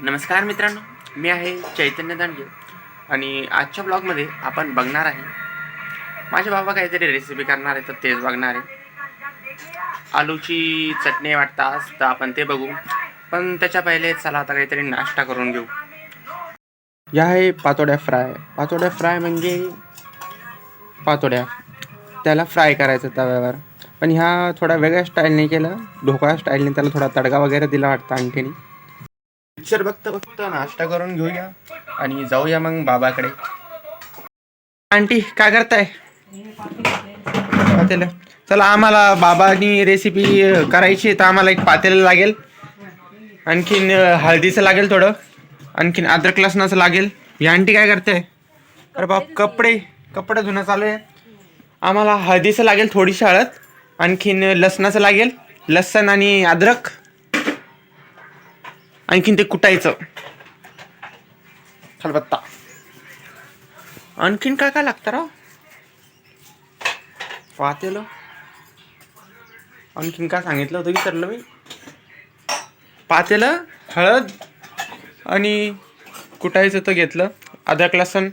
नमस्कार मित्रांनो, मी आहे चैतन्य दांडगे आणि आजच्या ब्लॉगमध्ये आपण बघणार आहे माझे बाबा काहीतरी रेसिपी करणार आहे तर तेच बघणार आहे. आलूची चटणी वाटतं आज, तर आपण ते बघू. पण त्याच्या पहिले चला आता काहीतरी नाश्ता करून घेऊ. या आहे पातोड्या फ्राय. पातोड्या फ्राय म्हणजे पातोड्या, त्याला फ्राय करायचं तव्यावर. पण ह्या थोडा वेगळ्या स्टाईलने केलं, ढोकळा स्टाईलने. त्याला थोडा तडका वगैरे दिला वाटतं आणखीन. पिक्चर बघता बघता नाश्ता करून घेऊया आणि जाऊया मग बाबाकडे. आंटी काय करताय? पातेलं. चला, आम्हाला बाबांनी रेसिपी करायची तर आम्हाला एक पातेलं लागेल, आणखीन हळदीचं लागेल थोडं, आणखीन अद्रक लसणाचं लागेल. ही आंटी काय करते? अरे बाप, कपडे धुणं चालू आहे. आम्हाला हळदीचं लागेल थोडीशी हळद, आणखीन लसणाचं लागेल, लसण आणि अद्रक, आणखीन ते कुटायचं खलबत्ता. आणखीन काय काय लागतं राव? पातेलं. आणखीन काय सांगितलं होतं विसरलं मी. पातेलं, हळद आणि कुटायचं तर घेतलं. अद्रक लसण,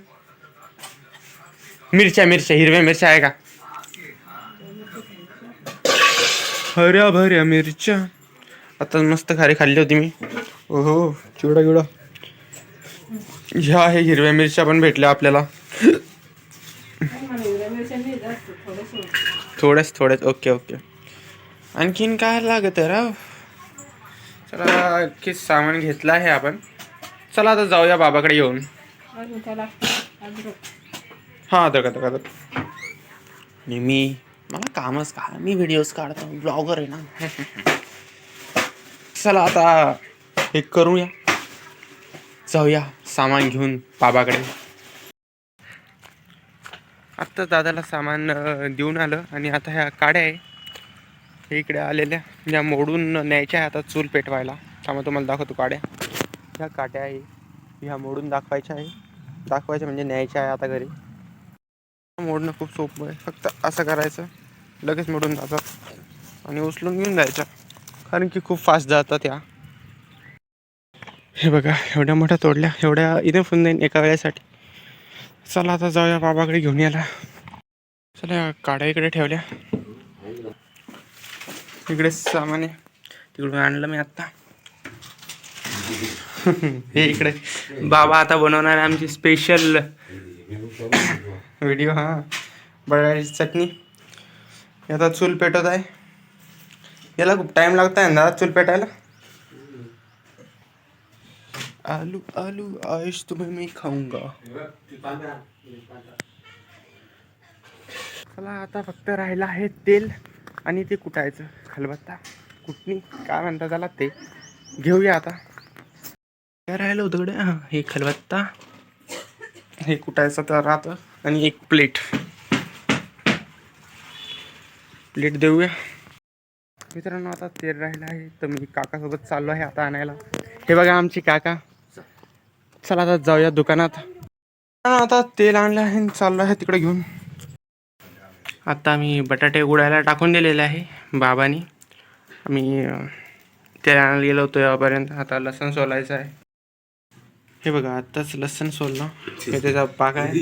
मिरच्या हिरव्या मिरच्या आहे का? हऱ्या भऱ्या मिरच्या. आता मस्त खारी खाल्ली होती मी. ओहो, चिवडा. ह्या आहे हिरव्या मिरच्या पण भेटल्या आपल्याला. थोड्याच. ओके. आणखीन काय लागत आहे राव? चला, की सामान घेतलं आहे आपण. चला आता जाऊया बाबाकडे येऊन. हां, अद्रक. आणि मला कामच का, मी व्हिडिओज काढतो, ब्लॉगर आहे ना. चला आता हे करूया, जाऊया सामान घेऊन बाबाकडे. आत्ता दादाला सामान देऊन आलं आणि आता ह्या काड्या आहे हे इकडे आलेल्या, या मोडून न्यायच्या आहे आता चूल पेटवायला. त्यामुळे तुम्हाला दाखवतो काड्या. ह्या काट्या आहे, ह्या मोडून दाखवायच्या म्हणजे न्यायच्या आहे आता घरी. मोडणं खूप सोपं आहे, फक्त असं करायचं, लगेच मोडून जातात आणि उचलून घेऊन जायचं, कारण की खूप फास्ट जातात ह्या. हे बघा, एवढ्या मोठ्या तोडल्या, एवढ्या इथे फुन जाईन एका वेळेसाठी. चला आता जाऊया बाबाकडे घेऊन यायला. चला, काड्या इकडे ठेवल्या, इकडे सामान आहे, तिकडून आणलं मी आत्ता. हे इकडे बाबा आता बनवणार आहे आमची स्पेशल व्हिडिओ. हां, बटाट्याची चटणी. आता चूल पेटवत आहे. याला खूप टाइम लागत आहे ना चूल पेटायला. आलू आयुष तुम्हें मैं खाऊंगा. चला, आता फक्त राहिलं आहे तेल आणि ते कुटायचं. खलबत्ता, कुटणी काय म्हणतात त्याला, ते घेऊया आता. काय राहिलं होतं कडे? हां, हे खलबत्ता, हे कुटायचं तर राहतं, आणि एक प्लेट देऊया. मित्रांनो, आता तेल राहिलं आहे तर मी काकासोबत चाललो आहे आता आणायला. हे बघा आमची काका. चला आता जाऊया दुकानात. आता तेल आणलं आहे, चाललो आहे तिकडे घेऊन. आता मी बटाटे उडायला टाकून दिलेले आहे बाबांनी. आम्ही तेल आणायला गेलो होतो यापर्यंत. आता लसण सोलायचं आहे. हे बघा, आत्ताच लसण सोललं, हे त्याचा पाक आहे.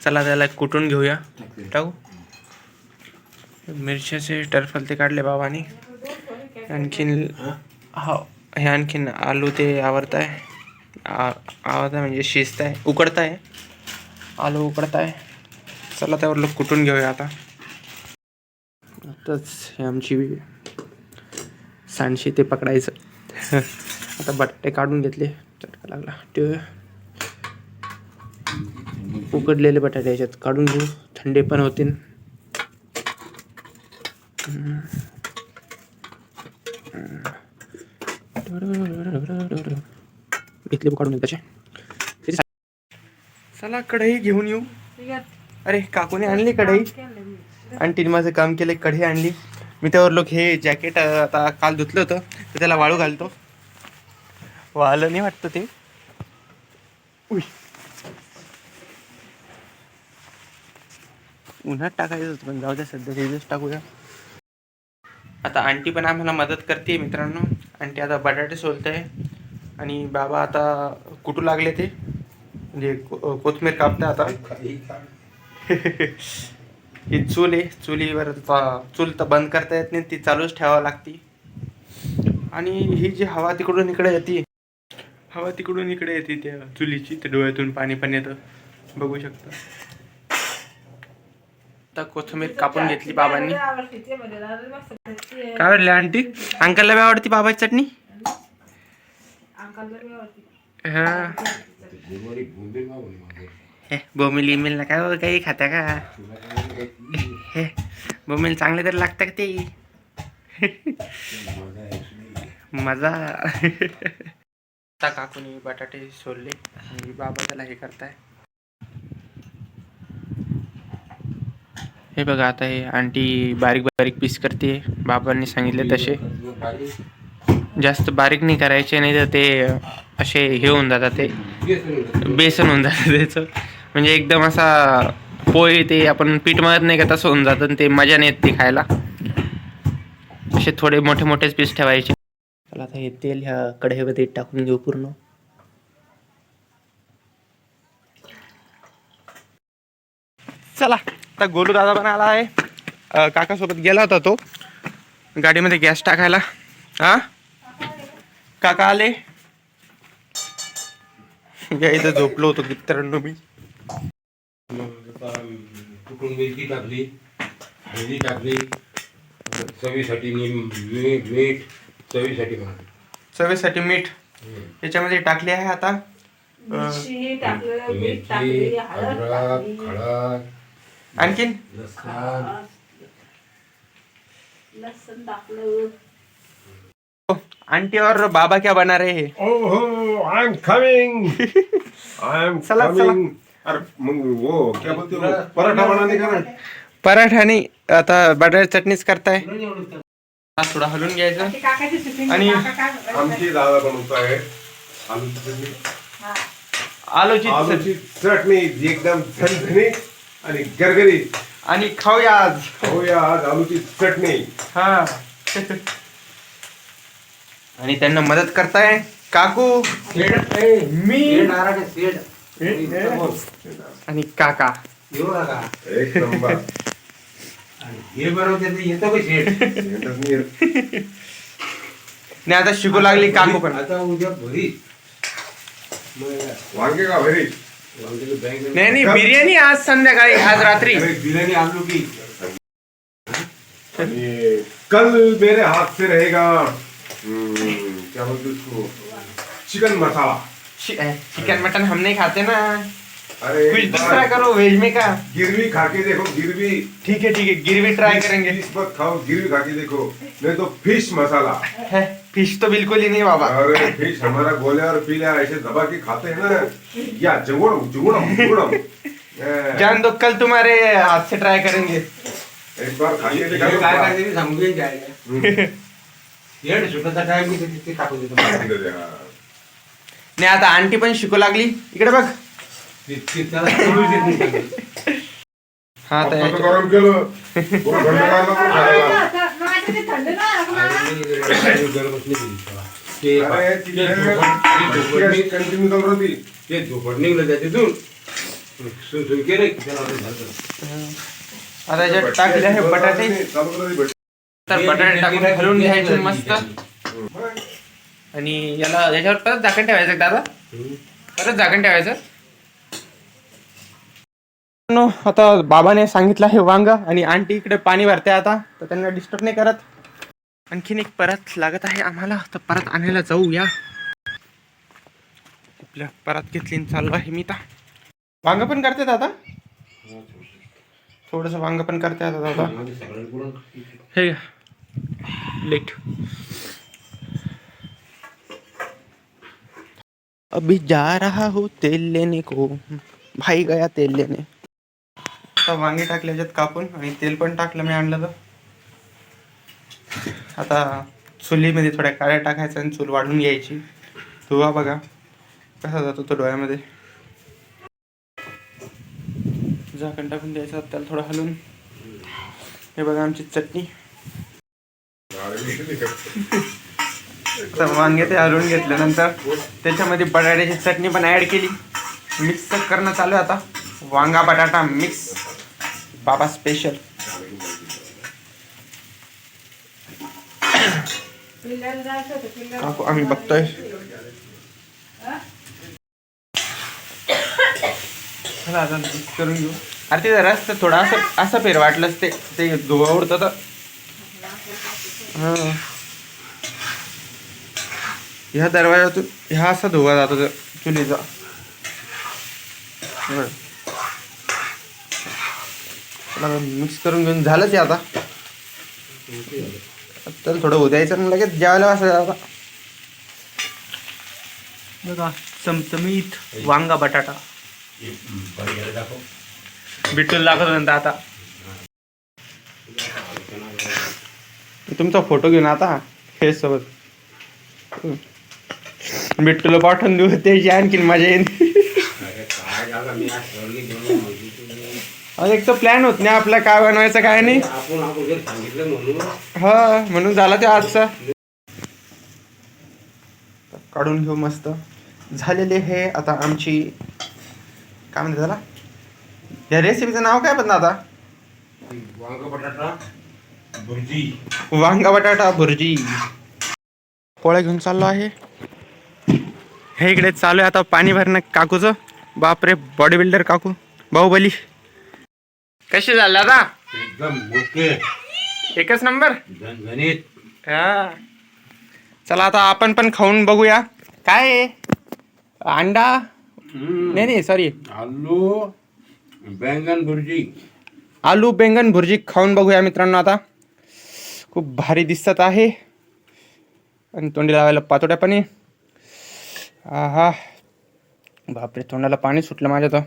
चला त्याला कुटून घेऊया. टाकू. मिरच्याचे टरफल ते काढले बाबांनी. आणखीन हो, हे आणखीन आलू ते आवरत आहे म्हणजे शिजत आहे, उकडत आहे. आलू उकडत आहे. चला त्यावर लोक कुटून घेऊया आता. आताच हे आमची सांडशी ते पकडायचं. आता बटाटे काढून घेतले, चटका लागला. ते उकडलेले बटाटे याच्यात काढून घेऊ, थंडे पण होतील. घेतले काढून त्याचे. चला कढई घेऊन येऊ. अरे काकूने आणली कढई, आंटीने माझं काम केलं, कढई आणली. मी त्यावर लोक हे जॅकेट आता काल धुतलं होतं तर त्याला वाळू घालतो. वाळलं नाही वाटतं ते. उन्हात टाकायचं होतं पण जाऊ द्या, सध्या तेजच टाकूया. आता आंटी पण आम्हाला मदत करते मित्रांनो. आंटी आता बटाटे सोलते आणि बाबा आता कुठू लागले ते म्हणजे कोथमीर कापते आता. ही चूल आहे, चुलीवर चूल तर बंद करता येत नाही, ती चालूच ठेवावं लागते. आणि ही जी हवा तिकडून इकडे येते, हवा तिकडून इकडे येते त्या चुलीची, त्या डोळ्यातून पाणी पण येतं, बघू शकता. आता कोथिंबीर कापून घेतली बाबांनी. काय वाटलं आंटी? अंकलला बी आवडती बाबाची चटणी? हा. बोमिल इमिल ना काय काही खात्या का? हे बोमिल चांगले तरी लागतं का ते? मजा. आता काकूनी बटाटे सोलले आणि बाबा त्याला हे करताय. हे बघा आता हे आंटी बारीक बारीक पीस करते, बाबांनी सांगितले तसे. जास्त बारीक नाही करायचे, नाही तर ते असे हे होऊन जातात, ते बेसन होऊन जातं त्याचं. म्हणजे एकदम असा पोळी ते आपण पीठ मळत नाही का तसं होऊन जातं, ते मजा नाही येत ते खायला. असे थोडे मोठे मोठेच पीस ठेवायचे. चला आता हे तेल ह्या कढईमध्ये टाकून घेऊ पूर्ण. चला आता गोलू दादा पण आला आहे. काकासोबत गेला होता तो गाडीमध्ये गॅस टाकायला. हा काका आले. इथं झोपलो होतो मित्रांनो मी. कुठून मिरची टाकली, हळदी टाकली, चवीसाठी मीठ, चवीसाठी म्हणा, चवीसाठी मीठ याच्यामध्ये टाकले आहे आता. मिरची, अद्रक, हळद, आणखीन लसन टाकलं. आंटी और बाबा क्या बना रहे हैं? ओहो I am coming, I am चला चला. कमिंग. अरे मग वो क्या बोलते हो, पराठा बनाने का ना? पराठा नाही, आता बटाटे चटणीच करताय. थोडा हलवून घ्यायचं. आणि आमची दादा बनवतो आहे आलूची चटणी. आलूची चटणी एकदम झणझणीत आणि गरगरीत. आणि खाऊया आज. खाऊया आज आलूची चटणी. हा. आणि त्यांना मदत करताय काकू, मी आणि काका. एक नंबर. हे बरोबर येतं का शेड? नाही आता शिकू लागली काकू पण. आता उद्या भरी वांगे का भरी? नाही नाही, बिर्याणी आज संध्याकाळी, आज रात्री. बिर्याणी आणलो की कल मेरे हाथ से रहेगा क्या बोलते उसको, चिकन मसाला. चिकन मटन हम नहीं खाते ना. अरे कुछ दूसरा करो वेज में का. गिरवी खा के देखो, गिरवी. ठीक है गिरवी ट्राई करेंगे. फिश मत खाओ, गिरवी खा के देखो, नहीं तो फिश मसाला. है फिश तो बिल्कुल ही नहीं बाबा. अरे फिश हमारा गोले और पीले ऐसे दबा के खाते हैं ना, या जुगुड़म जुगुड़म जुगुड़म. जान दो, कल तुम्हारे हाथ से ट्राई करेंगे. एक बार खा के देखा. काय काय ते सांगून जायला शेड सुटाचा टाइम मी ते टाकू देतो. नाही आता आंटी पण शिकू लागली. इकडे बघ. त्याला कळू देत नाही. हा तर गरम केलं पूर्ण थंड करायला पण खायला. थंड अरे ती कंटिन्यू चालू होती. ते झोपड निघलं त्याच्यातून सुन केलं त्याला आता याच्यात टाकले आहे बटाटे. चालू करायची. तर बटाटे टाकून हलवून घ्यायचे मस्त. आणि याच्यावर परत झाकण ठेवायचं दादा. परत झाकण ठेवायचं. आता बाबाने सांगितलं आहे वांग, आणि आंटी इकडे पाणी भरते आता, तर त्यांना डिस्टर्ब नाही करत. आणखीन एक परत लागत आहे आम्हाला, तर परत आणायला जाऊया. आपल्या परत घेतली चालू आहे मी. आता वांग पण करते दादा, थोडस वांग पण करते आता दादा. हे लेट. अभी जा रहा हूँ तेल लेने को, भाई गया तेल लेने. आता वांगे टाकले याच्यात कापून, आणि तेल पण टाकलं मी आणलं तर. आता चुलीमध्ये थोड्या काळ्या टाकायचं आणि चूल वाढून घ्यायची. धुवा बघा कसा जातो तो डोळ्यामध्ये. झाकण टाकून द्यायचं त्याला थोडं हलवून. हे बघा आमची चटणी. तर वांगे ते हलवून घेतल्यानंतर त्याच्यामध्ये बटाट्याची चटणी पण ऍड केली. मिक्स करणं चालू आहे आता. वांगा बटाटा मिक्स बाबा स्पेशल. पिल्ल्याला जायचं होतं, पिल्ल्याला काकू आम्ही बघतोय. चला आता मिक्स करून घेऊ. अरे ते रस्ता थोडा असं फेर वाटलंच ते धुवा उडतं तर. हां ह्या दरवाजातून ह्या असा धुवा जातो चुलीचा. चला मिक्स करून घेऊन झालंच आहे आता. तर थोडं उद्यायचं आणि लगेच जेवायला असं आता. बघा चमचमीत वांगा बटाटा. बिट्टूला दाखवतो नंतर आता. तुमचा फोटो घेऊन आता फेस सोबत बिट्टूला पाठवून देऊ. त्याची आणखीन मजा येईल. एक तर प्लॅन होत नाही आपला काय बनवायचं काय नाही. हा म्हणून झाला ते आजचा. काढून घेऊ मस्त झालेले हे आता आमची काय म्हणते त्याला या रेसिपीचं नाव काय पण आता. वांगा बटाटा भुर्जी. पोळ्या घेऊन चाललो आहे. हे इकडे चालू आहे आता पाणी भरणं काकूचं. बापरे बॉडी बिल्डर काकू बाहुबली. कशी झालं आता. एकदम ओके. एकच नंबर. झणझणीत. हा चला आता आपण पण खाऊन बघूया काय आहे. अंडा नाही सॉरी आलू बैंगन भुर्जी. आलू बेंगन भुर्जी खाऊन बघूया मित्रांनो आता. खूप भारी दिसत आहे आणि तोंडी लावायला पातोड्या पाणी. हा बापरे तोंडाला पाणी सुटलं माझ्या तर.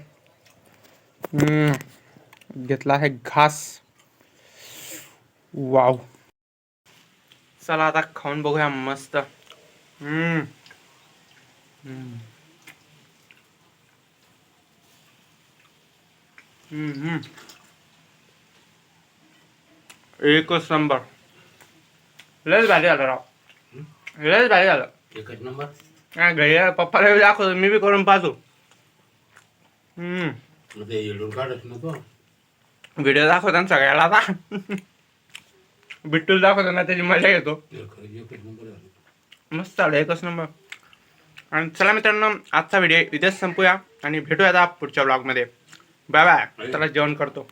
घेतला आहे घास. वाव. चला आता खाऊन बघूया मस्त. एकच नंबर. लयच भारी झालं राव. लयच भारी झालं. एकच नंबर. हा घरी पप्पाला दाखवतो मी बी करून पाहतो. ते येडून काढत ना तो. व्हिडिओ दाखवतो ना सगळ्याला आता. बिट्टूला दाखवतो ना त्याची मजा घेतो. एकच नंबर. मस्त झालं एकच नंबर. आणि चला मित्रांनो आजचा व्हिडिओ इथेच संपूया आणि भेटूया आता पुढच्या ब्लॉगमध्ये. Bye bye. चला जेवण करतो.